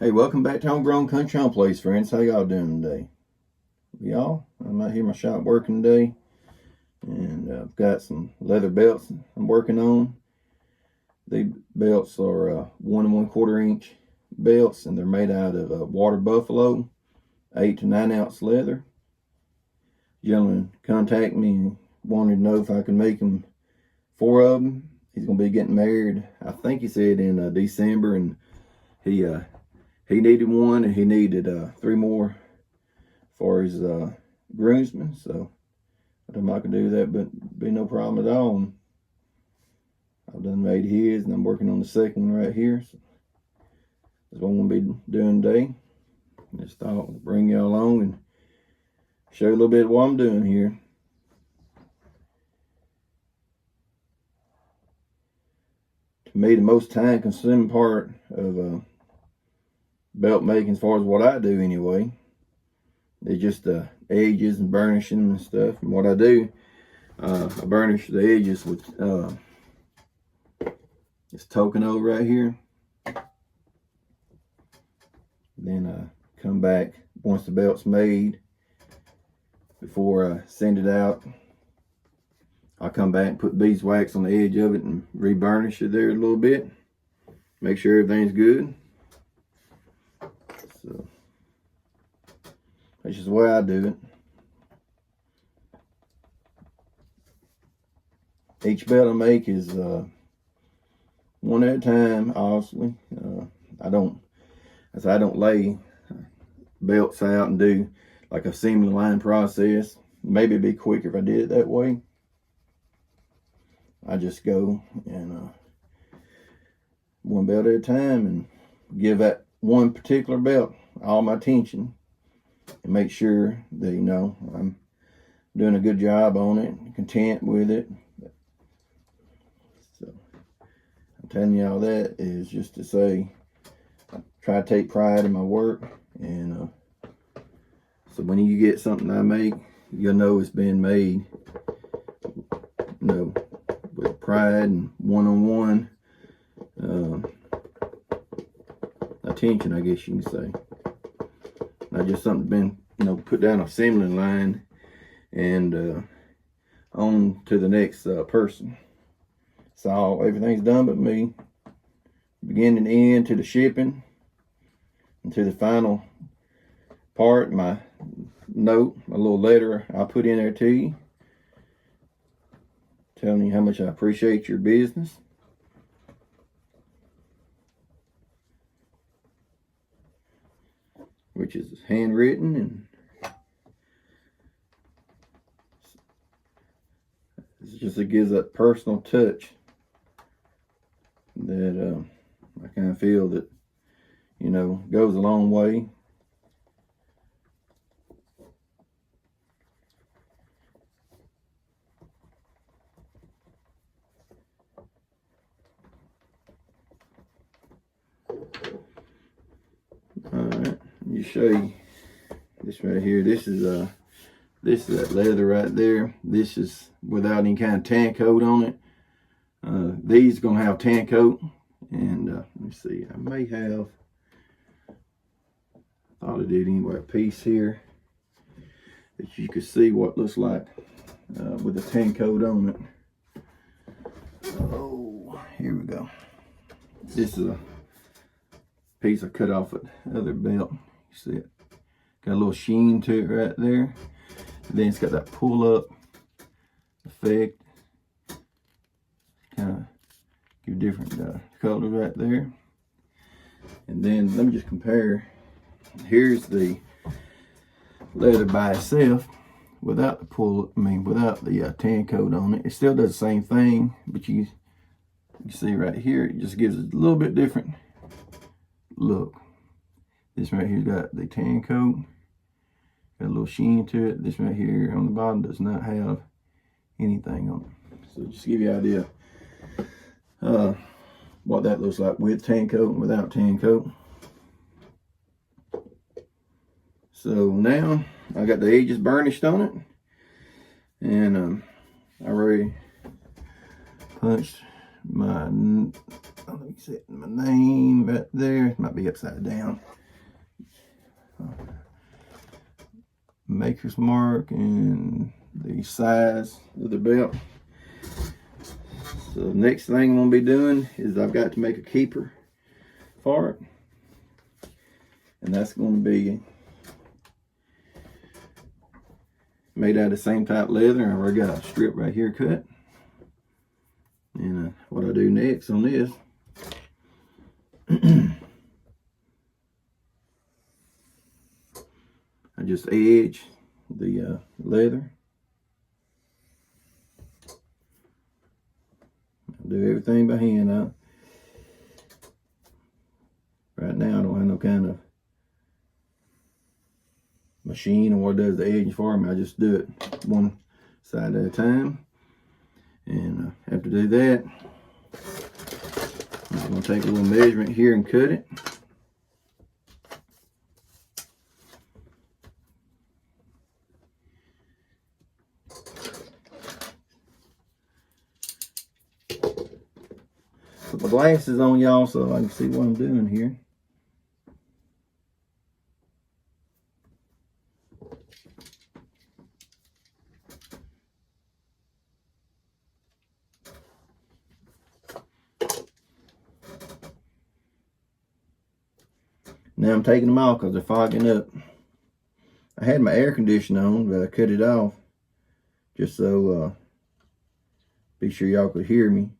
Hey, welcome back to Homegrown Country Home Place, friends. How y'all doing today? Y'all, I'm out here in my shop working today, and I've got some leather belts I'm working on. The belts are 1 1/4 inch belts, and they're made out of water buffalo, 8 to 9 ounce leather. Gentleman contacted me and wanted to know if I could make him 4 of them. He's gonna be getting married, I think he said in December, and he needed one, and he needed 3 more for his groomsmen. So I told him I could do that, but be no problem at all. And I've done made his, and I'm working on the second one right here. So that's what I'm gonna be doing today. Just thought I'd bring y'all along and show you a little bit of what I'm doing here. To me, the most time-consuming part of belt making, as far as what I do anyway, is just the edges and burnishing and stuff. And what I do, I burnish the edges with this Tokeno right here. Then I come back once the belt's made. Before I send it out, I'll come back and put beeswax on the edge of it and re-burnish it there a little bit. Make sure everything's good. So that's just the way I do it. Each belt I make is one at a time, obviously. I don't lay belts out and do like a assembly line process. Maybe it'd be quicker if I did it that way. I just go and one belt at a time and give that one particular belt all my attention and make sure that, you know, I'm doing a good job on it, content with it. So I'm telling you all that is just to say I try to take pride in my work, and so when you get something I make, you'll know it's been made, you know, with pride and one-on-one attention, I guess you can say. Not just something been, you know, put down a assembly line and on to the next person. So everything's done but me, beginning and end, to the shipping and to the final part. My note, my little letter I put in there to you, telling you how much I appreciate your business. Which is handwritten, and it gives that personal touch that I kind of feel that, you know, goes a long way. Alright, let me show you this right here. This is that leather right there. This is without any kind of tan coat on it. These are gonna have tan coat, and let me see, I may have, thought I did anyway, a piece here that you could see what it looks like with the tan coat on it. Oh, here we go. This is a piece I cut off at the other belt. You see it? Got a little sheen to it right there. And then it's got that pull up effect. Kind of give different colors right there. And then let me just compare. Here's the leather by itself without the pull, without the tan coat on it. It still does the same thing, but you see right here, it just gives it a little bit different look. This right here got the tan coat, got a little sheen to it. This right here on the bottom does not have anything on it. So just to give you an idea what that looks like with tan coat and without tan coat. So now I got the edges burnished on it, and I already punched my Let me set my name right there. It might be upside down. Maker's mark and the size of the belt. So the next thing I'm going to be doing is I've got to make a keeper for it. And that's going to be made out of the same type leather. I've already got a strip right here cut. And what I do next on this I just edge the leather. I do everything by hand. Right now I don't have no kind of machine or what does the edge for me. I just do it one side at a time. And after do that, I'm going to take a little measurement here and cut it. Put my glasses on, y'all, so I can see what I'm doing here. Now I'm taking them off because they're fogging up. I had my air conditioner on, but I cut it off just so be sure y'all could hear me.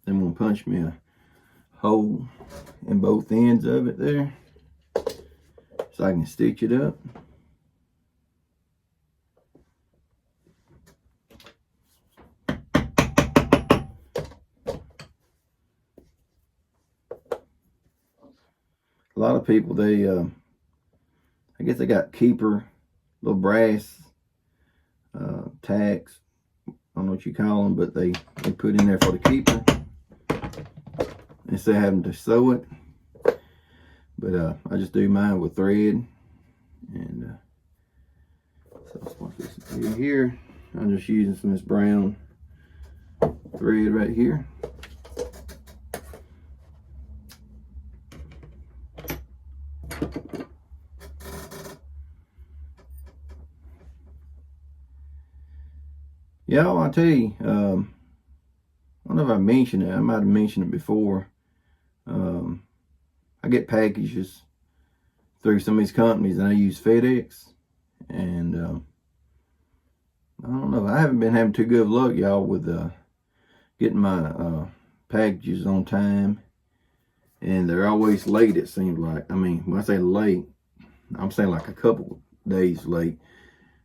I'm going to punch me a hole in both ends of it there so I can stitch it up. A lot of people, they I guess they got keeper little brass tacks. I don't know what you call them, but they put in there for the keeper instead of having to sew it. But I just do mine with thread. And so that's what this is here. I'm just using some of this brown thread right here. Y'all, I tell you, I don't know if I mentioned it. I might have mentioned it before. I get packages through some of these companies, and I use FedEx. And I don't know. I haven't been having too good luck, y'all, with getting my packages on time. And they're always late, it seems like. I mean, when I say late, I'm saying like a couple days late.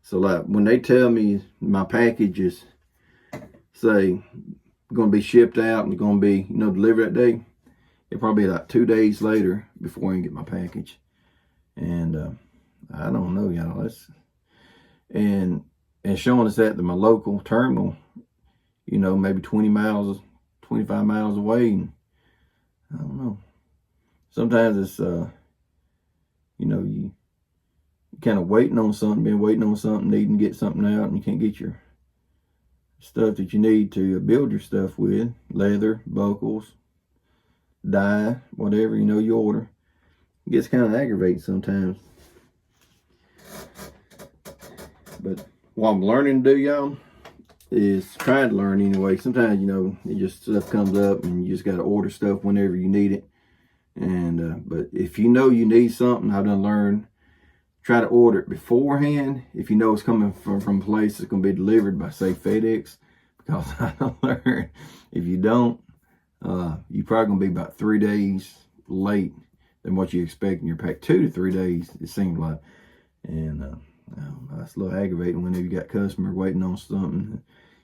So like when they tell me my packages say going to be shipped out and going to be, delivered that day, it'll probably be like 2 days later before I can get my package. And I don't know, y'all. And showing us that to my local terminal, maybe 20 miles, 25 miles away. And I don't know. Sometimes it's, you kind of waiting on something, needing to get something out, and you can't get your stuff that you need to build your stuff with, leather, buckles, dye, whatever, you order. It gets kind of aggravating sometimes. But what I'm learning to do, y'all, is trying to learn anyway. Sometimes, it just stuff comes up and you just got to order stuff whenever you need it. And, but if you need something, I've done learned, try to order it beforehand. If you know it's coming from a place that's going to be delivered by, say, FedEx. Because I learned, if you don't, you're probably going to be about 3 days late than what you expect in your pack. 2 to 3 days, it seems like. And that's a little aggravating whenever you got customers waiting on something.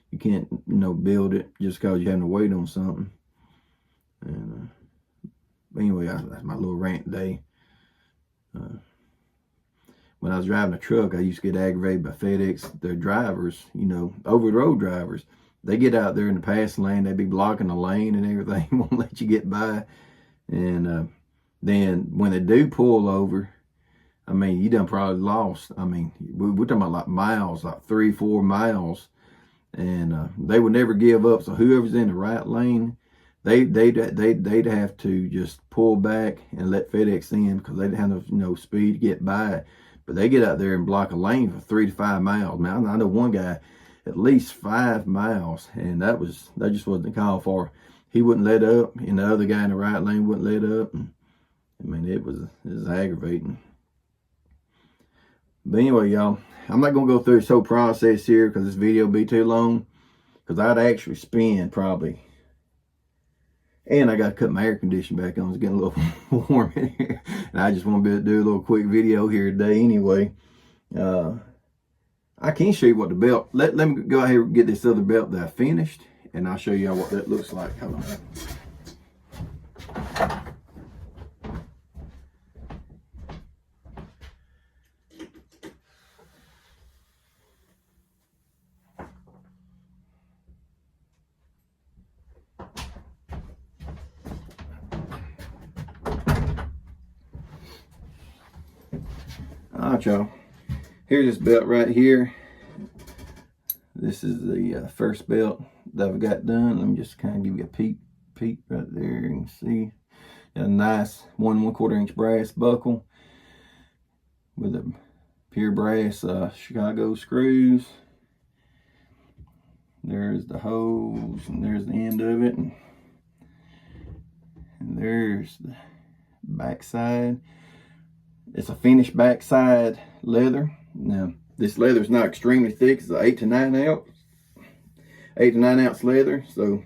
You can't, build it just because you're having to wait on something. And but anyway, that's my little rant today. When I was driving a truck, I used to get aggravated by FedEx. Their drivers, over-the-road drivers, they get out there in the passing lane, they be blocking the lane and everything, won't let you get by. And then when they do pull over, I mean, you done probably lost. I mean, we're talking about like miles, like 3-4 miles, and they would never give up. So whoever's in the right lane, they'd have to just pull back and let FedEx in, because they didn't have no speed to get by. But they get out there and block a lane for 3 to 5 miles. Man, I know one guy at least 5 miles, and that just wasn't called for. He wouldn't let up, and the other guy in the right lane wouldn't let up. And, I mean, it was aggravating. But anyway, y'all, I'm not gonna go through this whole process here because this video will be too long. Because I'd actually spend probably, and I gotta cut my air conditioning back on. It's getting a little warm in here, and I just want to be able to do a little quick video here today. Anyway, I can show you what the belt. Let me go ahead and get this other belt that I finished, and I'll show y'all what that looks like. Hold on. Alright, y'all. Here's this belt right here. This is the first belt that I've got done. Let me just kind of give you a peek right there. You can see a nice 1¼ inch brass buckle with a pure brass Chicago screws. There's the hose, and there's the end of it, and there's the back side. It's a finished backside leather. Now, this leather is not extremely thick. It's an 8 to 9 ounce leather. So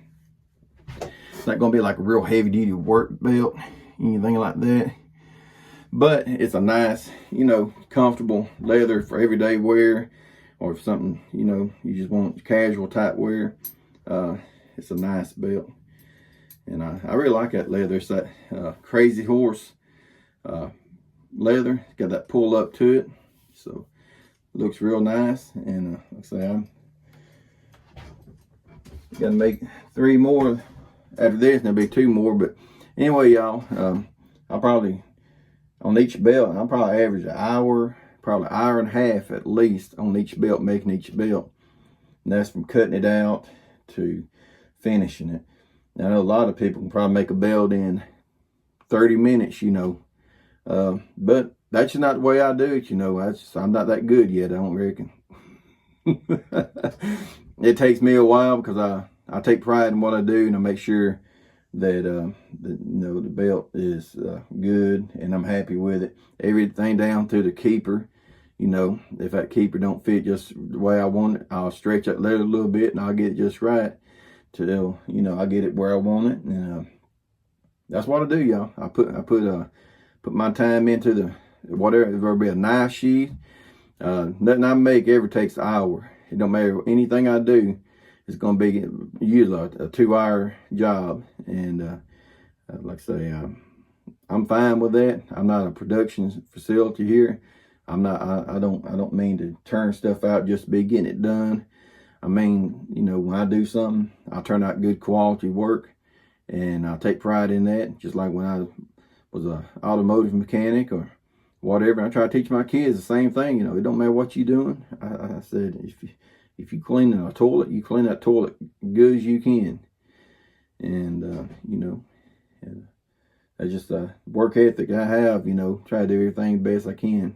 it's not going to be like a real heavy duty work belt, anything like that. But it's a nice, comfortable leather for everyday wear, or if something, you just want casual type wear. It's a nice belt. And I really like that leather. It's that Crazy Horse leather. It's got that pull up to it, so it looks real nice. And like I say, I'm gonna make 3 more after this, and there'll be 2 more. But anyway, y'all, I'll probably, on each belt, I'll probably average an hour, probably 1.5 hours at least on each belt, making each belt. And that's from cutting it out to finishing it. Now, I know a lot of people can probably make a belt in 30 minutes, but that's just not the way I do it, I'm not that good yet, I don't reckon. It takes me a while because I take pride in what I do, and I make sure that the belt is good and I'm happy with it. Everything down to the keeper. If that keeper don't fit just the way I want it, I'll stretch that leather a little bit and I'll get it just right till I get it where I want it. And that's what I do, y'all. I put my time into the whatever. If there'll be a knife sheath, nothing I make ever takes an hour. It don't matter anything I do. It's gonna be usually a 2-hour job, and like I say, I'm fine with that. I'm not a production facility here. I don't mean to turn stuff out just to be getting it done. I mean, when I do something, I turn out good quality work, and I take pride in that. Just like when I was an automotive mechanic or whatever, I try to teach my kids the same thing. It don't matter what you're doing. I said, if you clean a toilet, you clean that toilet good as you can. And that's just a work ethic I have. Try to do everything best I can.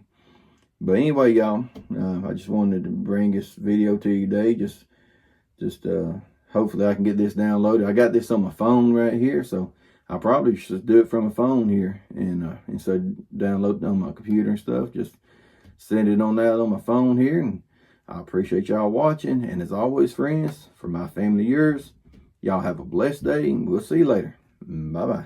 But anyway, y'all, I just wanted to bring this video to you today. Just hopefully I can get this downloaded. I got this on my phone right here, so I probably should do it from a phone here, and instead of downloading on my computer and stuff, just send it on out on my phone here. And I appreciate y'all watching, and as always, friends, from my family to yours, y'all have a blessed day, and we'll see you later. Bye-bye.